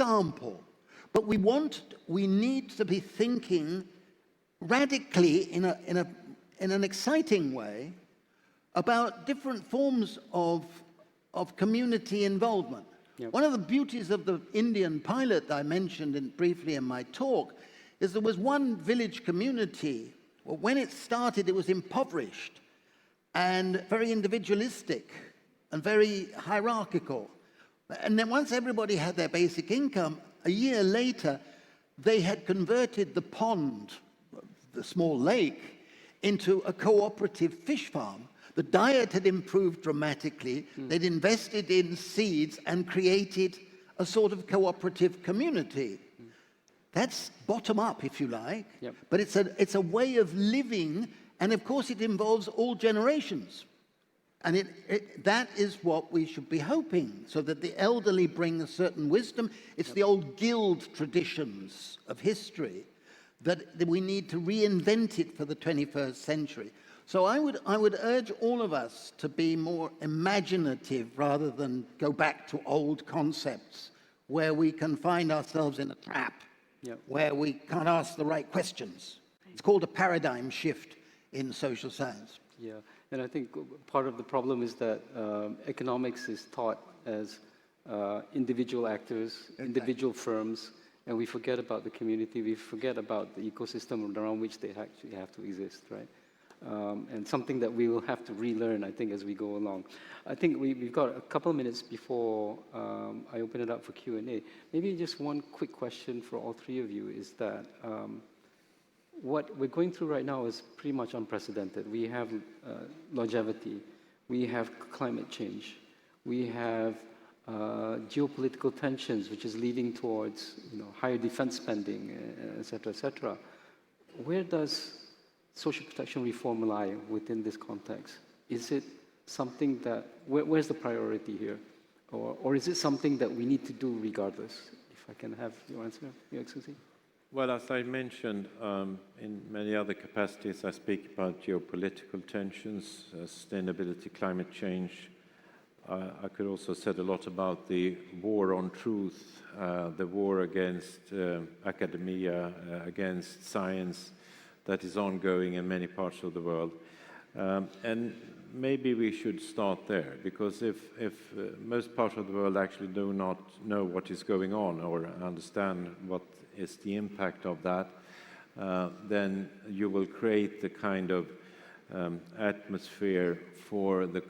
example. But we need to be thinking radically in an exciting way about different forms of community involvement. Yep. One of the beauties of the Indian pilot I mentioned briefly in my talk is there was one village community. Well, when it started, it was impoverished and very individualistic and very hierarchical. And then once everybody had their basic income, a year later, they had converted the pond, the small lake, into a cooperative fish farm. The diet had improved dramatically. They'd invested in seeds and created a sort of cooperative community. That's bottom up, if you like. Yep. But it's a way of living, and of course it involves all generations. And that is what we should be hoping, so that the elderly bring a certain wisdom. It's the old guild traditions of history that we need to reinvent it for the 21st century. So I would urge all of us to be more imaginative rather than go back to old concepts where we can find ourselves in a trap, where we can't ask the right questions. It's called a paradigm shift in social science. Yeah, and I think part of the problem is that economics is taught as individual actors, individual firms, and we forget about the community, we forget about the ecosystem around which they actually have to exist, right? And something that we will have to relearn, I think, as we go along. I think we've got a couple of minutes before I open it up for Q&A. Maybe just one quick question for all three of you is that what we're going through right now is pretty much unprecedented. We have longevity, we have climate change, we have geopolitical tensions, which is leading towards higher defense spending, et cetera, et cetera. Where does social protection reform lie within this context? Is it something that, where's the priority here? Or is it something that we need to do regardless? If I can have your answer, Your Excellency. Well, as I mentioned, in many other capacities, I speak about geopolitical tensions, sustainability, climate change. I could also say a lot about the war on truth, the war against academia, against science that is ongoing in many parts of the world. And maybe we should start there, because if most parts of the world actually do not know what is going on or understand what is the impact of that, then you will create the kind of atmosphere for the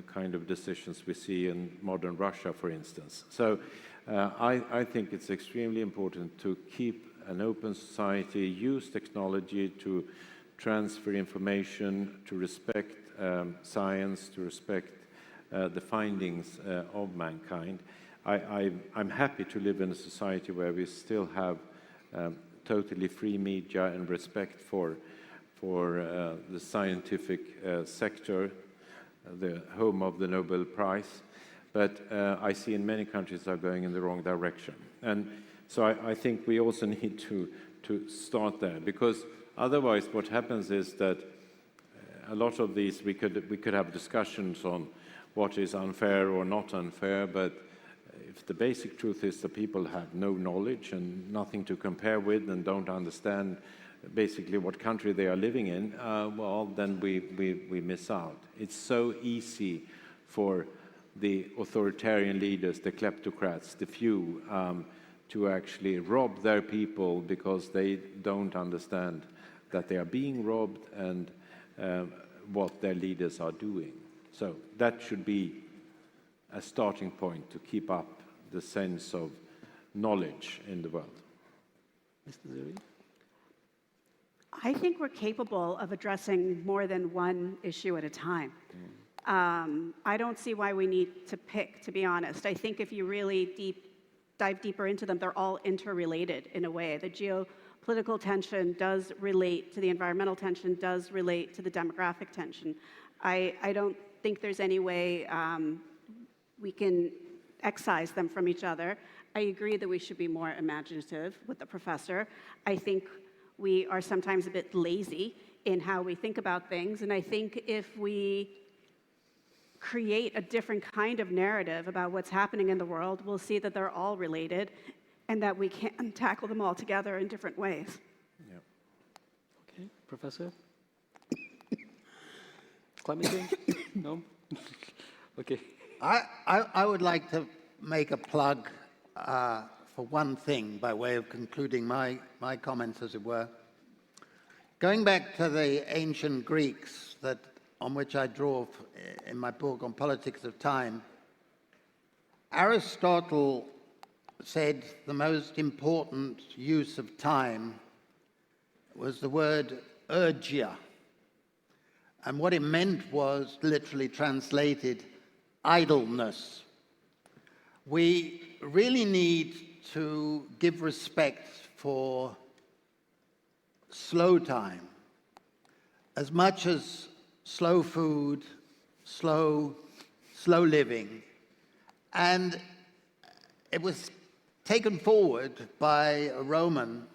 kind of decisions we see in modern Russia, for instance. So I think it's extremely important to keep an open society, use technology to transfer information, to respect science, to respect the findings of mankind. I'm happy to live in a society where we still have totally free media and respect for the scientific sector, the home of the Nobel Prize. But I see in many countries are going in the wrong direction. And so I think we also need to start there, because otherwise what happens is that a lot of these, we could have discussions on what is unfair or not unfair, but if the basic truth is that people have no knowledge and nothing to compare with and don't understand basically what country they are living in, well, then we miss out. It's so easy for the authoritarian leaders, the kleptocrats, the few, to actually rob their people because they don't understand that they are being robbed and what their leaders are doing. So that should be a starting point to keep up the sense of knowledge in the world. Mr. Zuri? I think we're capable of addressing more than one issue at a time. I don't see why we need to pick, to be honest. I think if you really dive deeper into them, they're all interrelated in a way. The geopolitical tension does relate to the environmental tension, does relate to the demographic tension. I don't think there's any way we can excise them from each other. I agree that we should be more imaginative with the professor. I think we are sometimes a bit lazy in how we think about things, and I think if we create a different kind of narrative about what's happening in the world, we'll see that they're all related. and that we can tackle them all together in different ways. Yeah. Okay, Professor? Climate change? No? Okay. I would like to make a plug for one thing by way of concluding my comments, as it were. Going back to the ancient Greeks on which I draw in my book on Politics of Time, Aristotle said the most important use of time was the word urgia. And what it meant was, literally translated, idleness. We really need to give respect for slow time as much as slow food, slow living. And it was taken forward by a Roman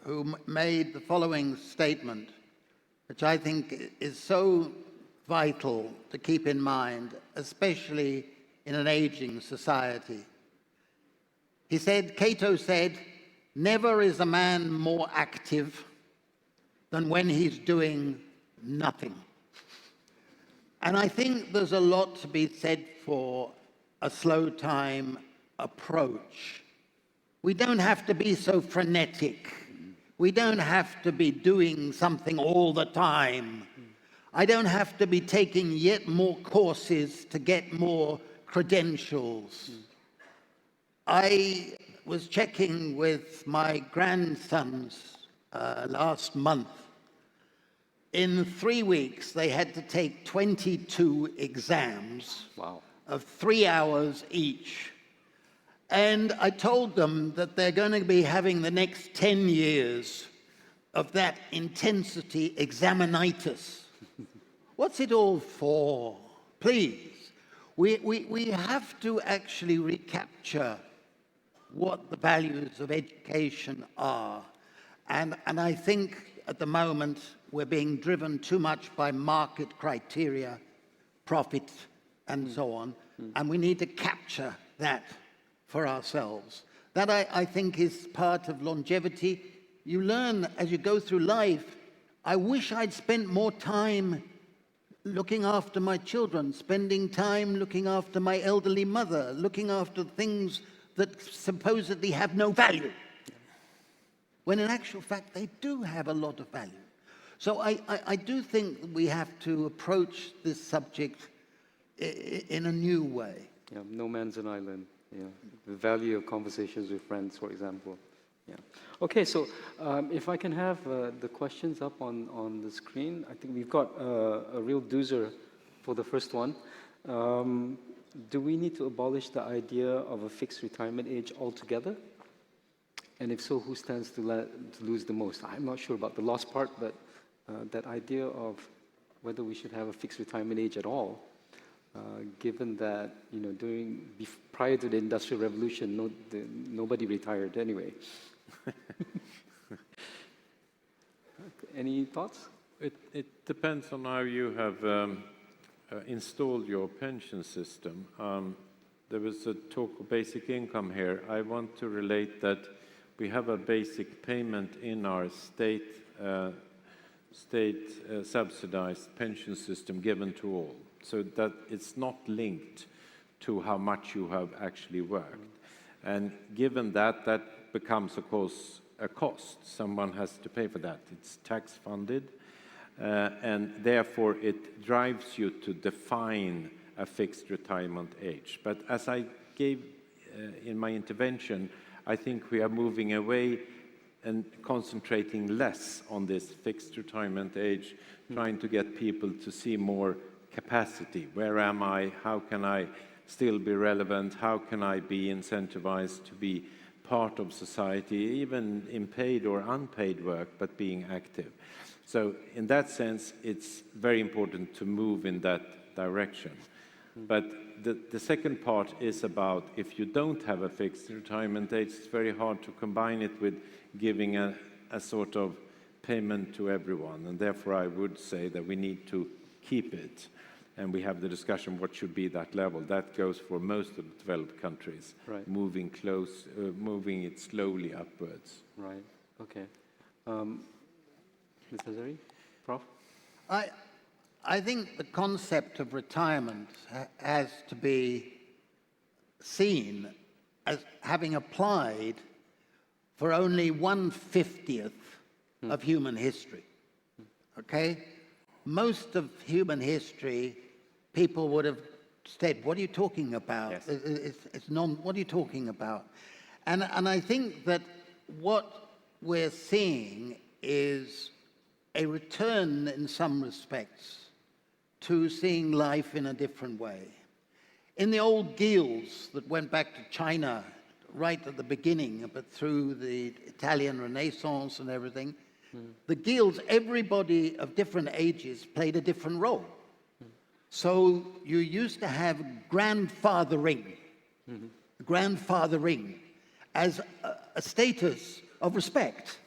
who made the following statement, which I think is so vital to keep in mind, especially in an aging society. He said, Cato said, "Never is a man more active than when he's doing nothing." And I think there's a lot to be said for a slow time approach. We don't have to be so frenetic. We don't have to be doing something all the time. I don't have to be taking yet more courses to get more credentials. I was checking with my grandsons last month. In 3 weeks, they had to take 22 exams Wow. of 3 hours each. And I told them that they're going to be having the next 10 years of that intensity examinitis. What's it all for? Please. We have to actually recapture what the values of education are. And I think at the moment we're being driven too much by market criteria, profit, and so on. And we need to capture that for ourselves. That I think is part of longevity. You learn as you go through life. I wish I'd spent more time looking after my children, spending time looking after my elderly mother, looking after things that supposedly have no value, when in actual fact they do have a lot of value. So I do think we have to approach this subject in a new way. Yeah, no man's an island. Yeah, the value of conversations with friends, for example. Yeah. Okay, so if I can have the questions up on the screen. I think we've got a real doozer for the first one. Do we need to abolish the idea of a fixed retirement age altogether? And if so, who stands to lose the most? I'm not sure about the last part, but that idea of whether we should have a fixed retirement age at all, given that, you know, prior to the Industrial Revolution, nobody retired anyway. Any thoughts? It depends on how you have installed your pension system. There was a talk of basic income here. I want to relate that we have a basic payment in our state subsidized pension system given to all, so that it's not linked to how much you have actually worked. And given that, that becomes, of course, a cost. Someone has to pay for that. It's tax funded, and therefore it drives you to define a fixed retirement age. But as I gave in my intervention, I think we are moving away and concentrating less on this fixed retirement age, trying to get people to see more capacity. Where am I? How can I still be relevant? How can I be incentivized to be part of society, even in paid or unpaid work, but being active? So in that sense, it's very important to move in that direction. But the second part is about, if you don't have a fixed retirement age, it's very hard to combine it with giving a sort of payment to everyone. And therefore, I would say that we need to keep it. and we have the discussion what should be that level. That goes for most of the developed countries, Right. moving it slowly upwards. Right. Okay. Ms. Hazari? Prof? I think the concept of retirement has to be seen as having applied for only 1/50th of human history. Okay? Most of human history, people would have said, what are you talking about? Yes. What are you talking about? And I think that what we're seeing is a return in some respects to seeing life in a different way. In the old guilds that went back to China right at the beginning, but through the Italian Renaissance and everything, the guilds, everybody of different ages played a different role. So you used to have grandfathering as a status of respect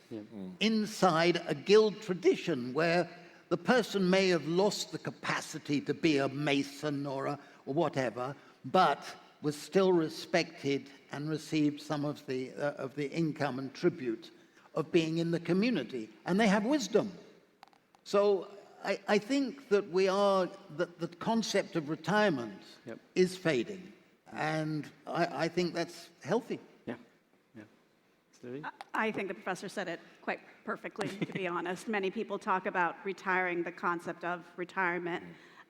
inside a guild tradition where the person may have lost the capacity to be a mason or whatever, but was still respected and received some of the income and tribute of being in the community, and they have wisdom. So I think that the concept of retirement is fading, and I think that's healthy. Yeah. Yeah. Ms. Hazari? I think the professor said it quite perfectly, to be honest. Many people talk about retiring, the concept of retirement.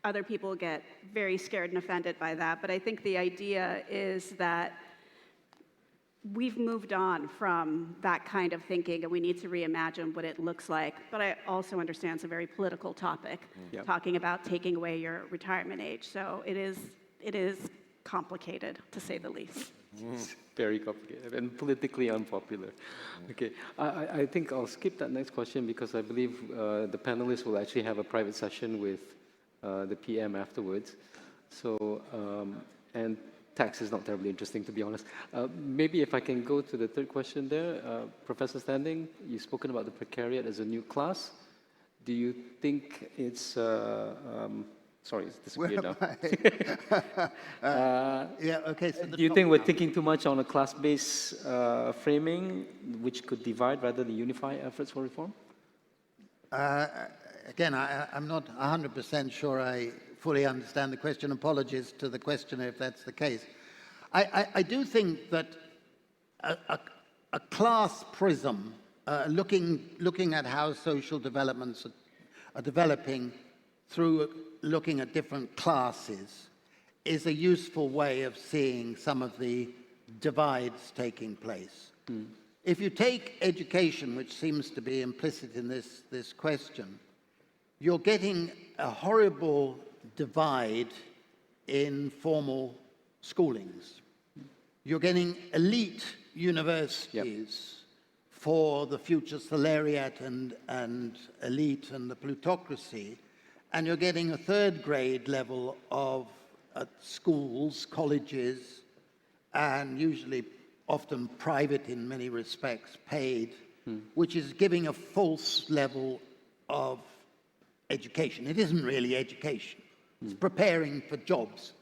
Other people get very scared and offended by that. But I think the idea is that we've moved on from that kind of thinking, and we need to reimagine what it looks like. But I also understand it's a very political topic, Yep. talking about taking away your retirement age. So it is complicated, to say the least. It's very complicated and politically unpopular. Okay, I think I'll skip that next question because I believe the panelists will actually have a private session with the PM afterwards. So, and tax is not terribly interesting, to be honest. Maybe if I can go to the third question there. Professor Standing, you've spoken about the precariat as a new class. Do you think it's... sorry, it's disappeared now. Yeah, okay. So Do you think we're thinking too much on a class-based framing, which could divide rather than unify efforts for reform? Again, I'm not 100% sure I fully understand the question. Apologies to the questioner if that's the case. I do think that a class prism, looking at how social developments are developing through looking at different classes, is a useful way of seeing some of the divides taking place. If you take education, which seems to be implicit in this question, you're getting a horrible divide in formal schoolings. You're getting elite universities for the future salariat and elite and the plutocracy, and you're getting a third grade level of schools, colleges, and usually often private in many respects, paid, which is giving a false level of education. It isn't really education. It's preparing for jobs.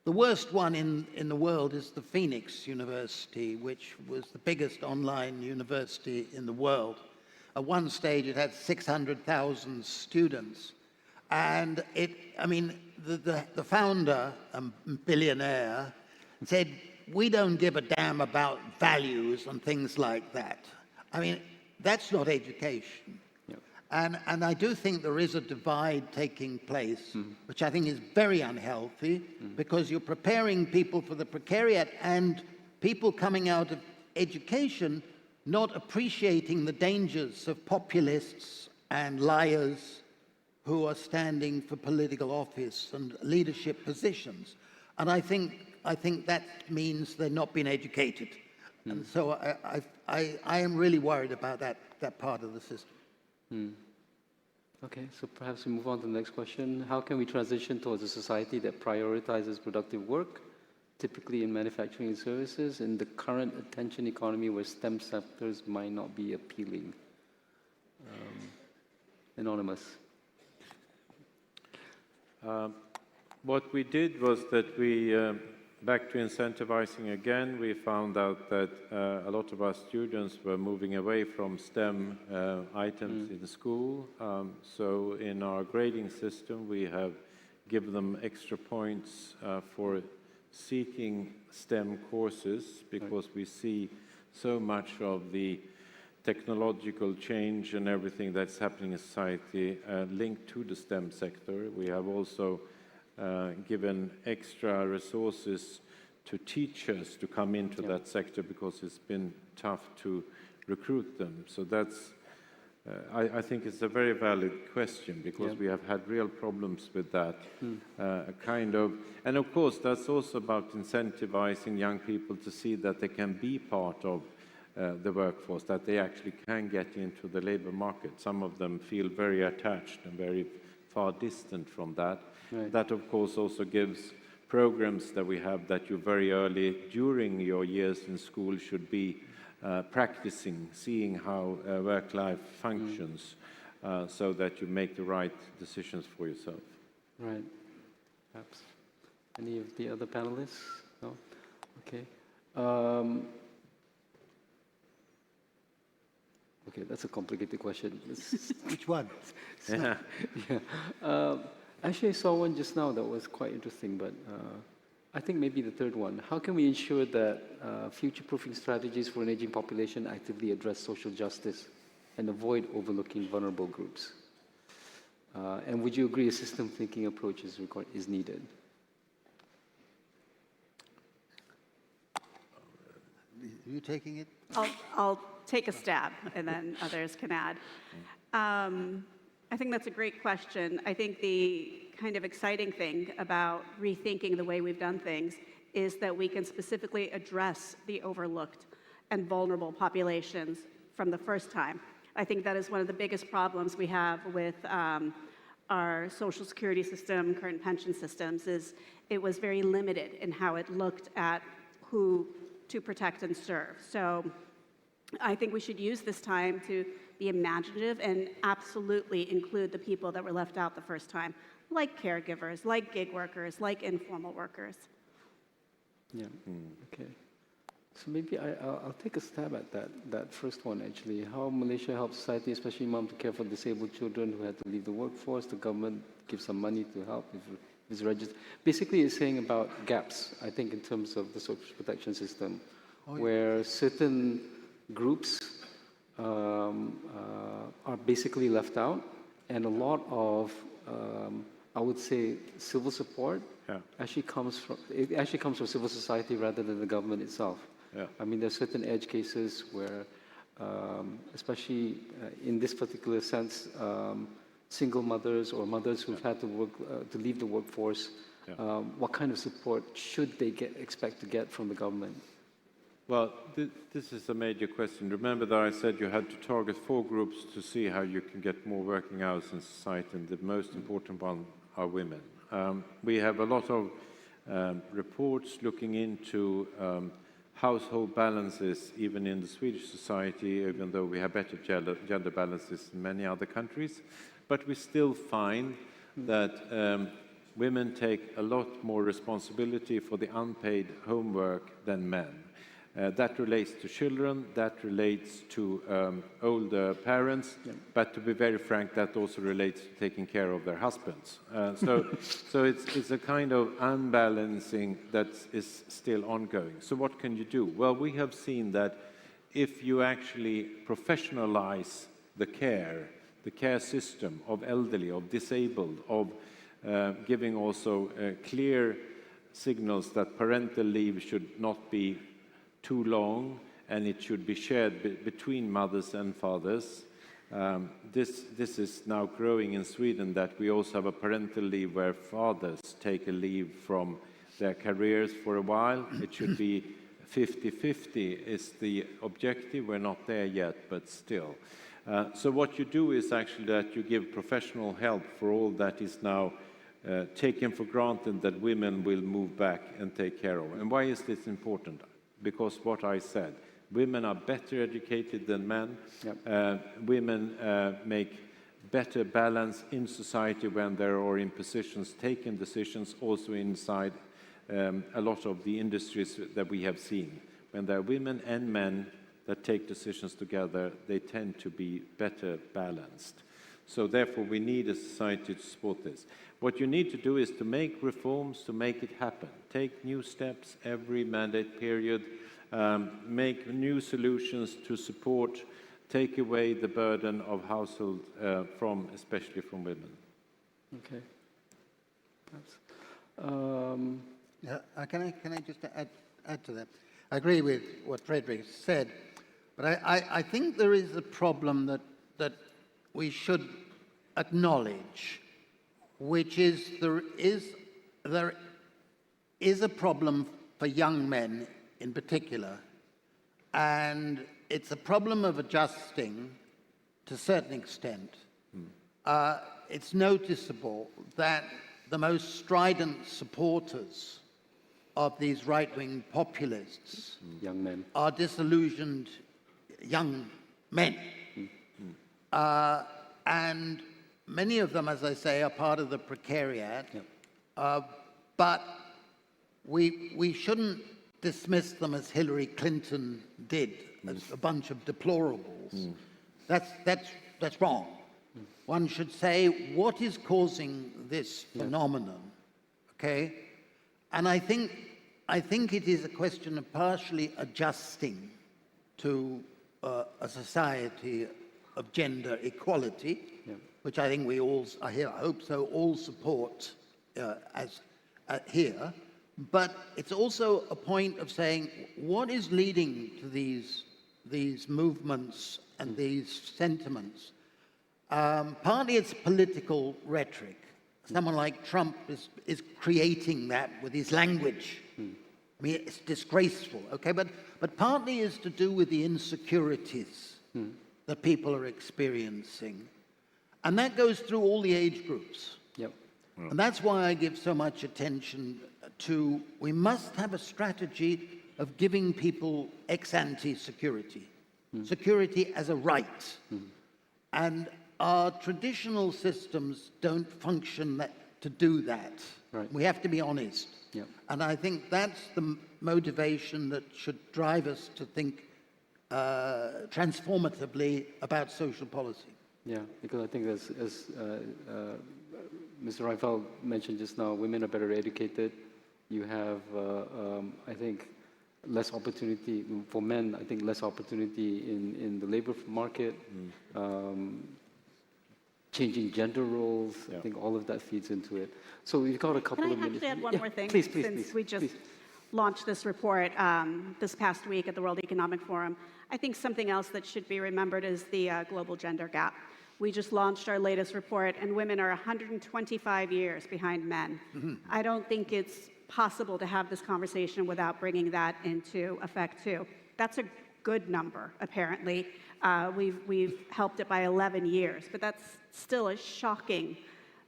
The worst one in the world is the Phoenix University, which was the biggest online university in the world. At one stage, it had 600,000 students. And the founder, a billionaire, said, we don't give a damn about values and things like that. I mean, that's not education. And I do think there is a divide taking place, which I think is very unhealthy, because you're preparing people for the precariat and people coming out of education not appreciating the dangers of populists and liars who are standing for political office and leadership positions. And I think that means they're not being educated. And so I am really worried about that part of the system. Okay, so perhaps we move on to the next question. How can we transition towards a society that prioritizes productive work, typically in manufacturing and services, in the current attention economy where STEM sectors might not be appealing? Anonymous. What we did was that we, back to incentivizing again, we found out that a lot of our students were moving away from STEM items in school. So in our grading system, we have given them extra points for seeking STEM courses, because we see so much of the technological change and everything that's happening in society linked to the STEM sector. We have also given extra resources to teachers to come into that sector, because it's been tough to recruit them. So that's, I think it's a very valid question, because we have had real problems with that kind of, and of course that's also about incentivizing young people to see that they can be part of the workforce, that they actually can get into the labor market. Some of them feel very attached and very far distant from that. Right. That, of course, also gives programs that we have that you very early during your years in school should be practicing, seeing how work-life functions, so that you make the right decisions for yourself. Right. Perhaps. Any of the other panelists? No? Okay. Okay, that's a complicated question. Which one? Actually, I saw one just now that was quite interesting, but I think maybe the third one. How can we ensure that future-proofing strategies for an aging population actively address social justice and avoid overlooking vulnerable groups? And would you agree a system thinking approach is needed? Are you taking it? I'll take a stab, and then others can add. I think that's a great question. I think the kind of exciting thing about rethinking the way we've done things is that we can specifically address the overlooked and vulnerable populations from the first time. I think that is one of the biggest problems we have with our social security system, current pension systems, is it was very limited in how it looked at who to protect and serve. So I think we should use this time to be imaginative and absolutely include the people that were left out the first time, like caregivers, like gig workers, like informal workers. Yeah. Okay. So maybe I'll take a stab at that first one, actually. How Malaysia helps society, especially mom, to care for disabled children who had to leave the workforce. The government gives some money to help if it's registered. Basically, it's saying about gaps, I think, in terms of the social protection system, where certain groups are basically left out, and a lot of, I would say, civil support actually comes from civil society rather than the government itself. Yeah. I mean, there are certain edge cases where, especially in this particular sense, single mothers or mothers who've had to work to leave the workforce, what kind of support should they expect to get from the government? Well, this is a major question. Remember that I said you had to target 4 groups to see how you can get more working hours in society, and the most important one are women. We have a lot of reports looking into household balances, even in the Swedish society, even though we have better gender balances in many other countries. But we still find that women take a lot more responsibility for the unpaid homework than men. That relates to children, that relates to older parents, but to be very frank, that also relates to taking care of their husbands. So it's a kind of unbalancing that is still ongoing. So what can you do? Well, we have seen that if you actually professionalize the care system of elderly, of disabled, of giving also clear signals that parental leave should not be too long, and it should be shared between mothers and fathers. This is now growing in Sweden, that we also have a parental leave where fathers take a leave from their careers for a while. It should be 50-50 is the objective. We're not there yet, but still. So what you do is actually that you give professional help for all that is now taken for granted that women will move back and take care of. And why is this important? Because what I said, women are better educated than men. Women make better balance in society when there are in positions, taking decisions also inside a lot of the industries that we have seen. When there are women and men that take decisions together, they tend to be better balanced. So therefore, we need a society to support this. What you need to do is to make reforms to make it happen. Take new steps every mandate period, make new solutions to support, take away the burden of household especially from women. Okay. Can I just add to that? I agree with what Fredrik said, but I think there is a problem that we should acknowledge, which is there is a problem for young men in particular, and it's a problem of adjusting to a certain extent. It's noticeable that the most strident supporters of these right-wing populists Young men. are disillusioned young men. And many of them, as I say, are part of the precariat. But we shouldn't dismiss them as Hillary Clinton did, as a bunch of deplorables. That's wrong. One should say, what is causing this phenomenon? Okay? And I think it is a question of partially adjusting to a society of gender equality, which I think we all, I hope so, all support here. But it's also a point of saying, what is leading to these movements and these sentiments? Partly it's political rhetoric. Someone like Trump is creating that with his language. I mean, it's disgraceful, okay? But partly is to do with the insecurities that people are experiencing. And that goes through all the age groups. Yep. And that's why I give so much attention to, we must have a strategy of giving people ex-ante security. Security as a right. And our traditional systems don't function to do that. Right. We have to be honest. Yep. And I think that's the motivation that should drive us to think transformatively about social policy. Yeah, because I think as Mr. Reinfeldt mentioned just now, women are better educated. You have, I think, less opportunity for men. I think less opportunity in the labor market. Changing gender roles. I think all of that feeds into it. So we've got a couple of minutes. Can I actually add one more thing? Please, Since we just launched this report this past week at the World Economic Forum, I think something else that should be remembered is the global gender gap. We just launched our latest report, and women are 125 years behind men. I don't think it's possible to have this conversation without bringing that into effect, too. That's a good number, apparently. We've helped it by 11 years, but that's still a shocking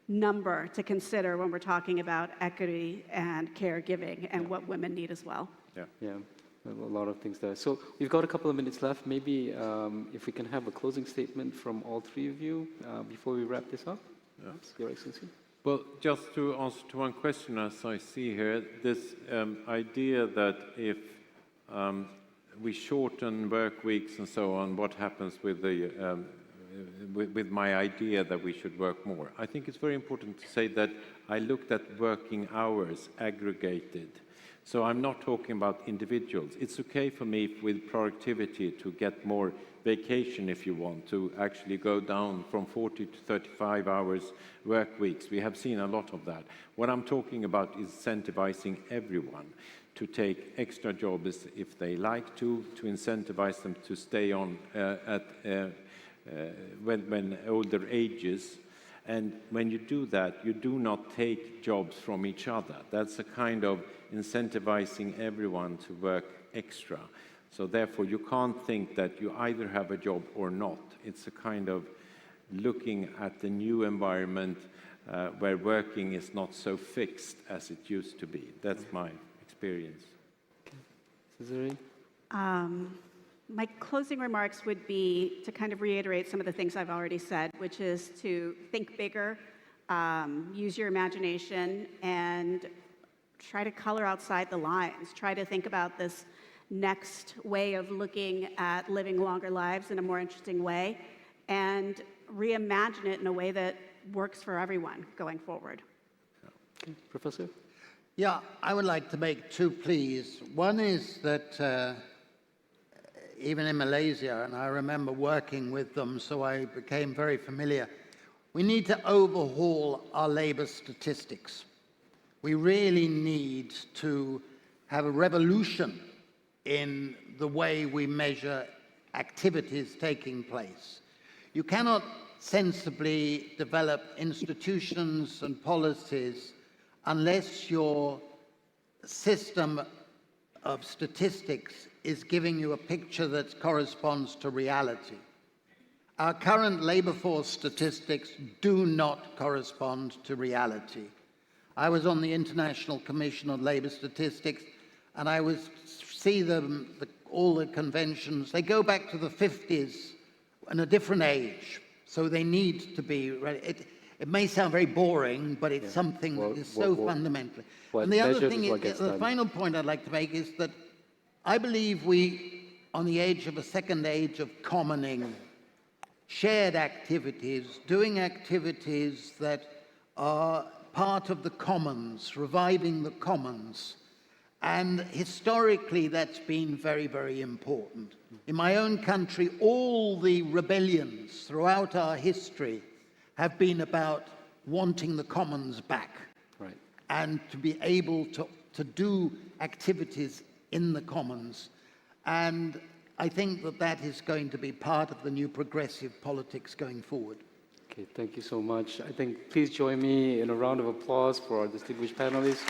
number to consider when we're talking about equity and caregiving and what women need as well. Yeah, a lot of things there. So we've got a couple of minutes left. Maybe if we can have a closing statement from all three of you before we wrap this up. Your Excellency. Well, just to answer to one question, as I see here, this idea that if we shorten work weeks and so on, what happens with the with my idea that we should work more? I think it's very important to say that I looked at working hours aggregated. So I'm not talking about individuals. It's okay for me with productivity to get more vacation if you want, to actually go down from 40 to 35 hours work weeks. We have seen a lot of that. What I'm talking about is incentivizing everyone to take extra jobs if they like to incentivize them to stay on when older ages. And when you do that, you do not take jobs from each other. That's a kind of incentivizing everyone to work extra. So therefore, you can't think that you either have a job or not. It's a kind of looking at the new environment where working is not so fixed as it used to be. That's my experience. Cesare? My closing remarks would be to kind of reiterate some of the things I've already said, which is to think bigger, use your imagination, and try to color outside the lines. Try to think about this next way of looking at living longer lives in a more interesting way, and reimagine it in a way that works for everyone going forward. Okay, Professor? Yeah, I would like to make two pleas. One is that even in Malaysia, and I remember working with them, so I became very familiar, we need to overhaul our labor statistics. We really need to have a revolution in the way we measure activities taking place. You cannot sensibly develop institutions and policies unless your system of statistics is giving you a picture that corresponds to reality. Our current labor force statistics do not correspond to reality. I was on the International Commission on Labor Statistics, and I see them, all the conventions, they go back to the 50s in a different age, so they need to be ready. It may sound very boring, but it's something that is so fundamental. And the other thing, the final point I'd like to make is that I believe we, on the edge of a second age of commoning, shared activities, doing activities that are part of the commons, reviving the commons. And historically, that's been very, very important. In my own country, all the rebellions throughout our history have been about wanting the commons back. Right. And to be able to do activities in the commons. And I think that that is going to be part of the new progressive politics going forward. Okay, thank you so much. I think please join me in a round of applause for our distinguished panelists.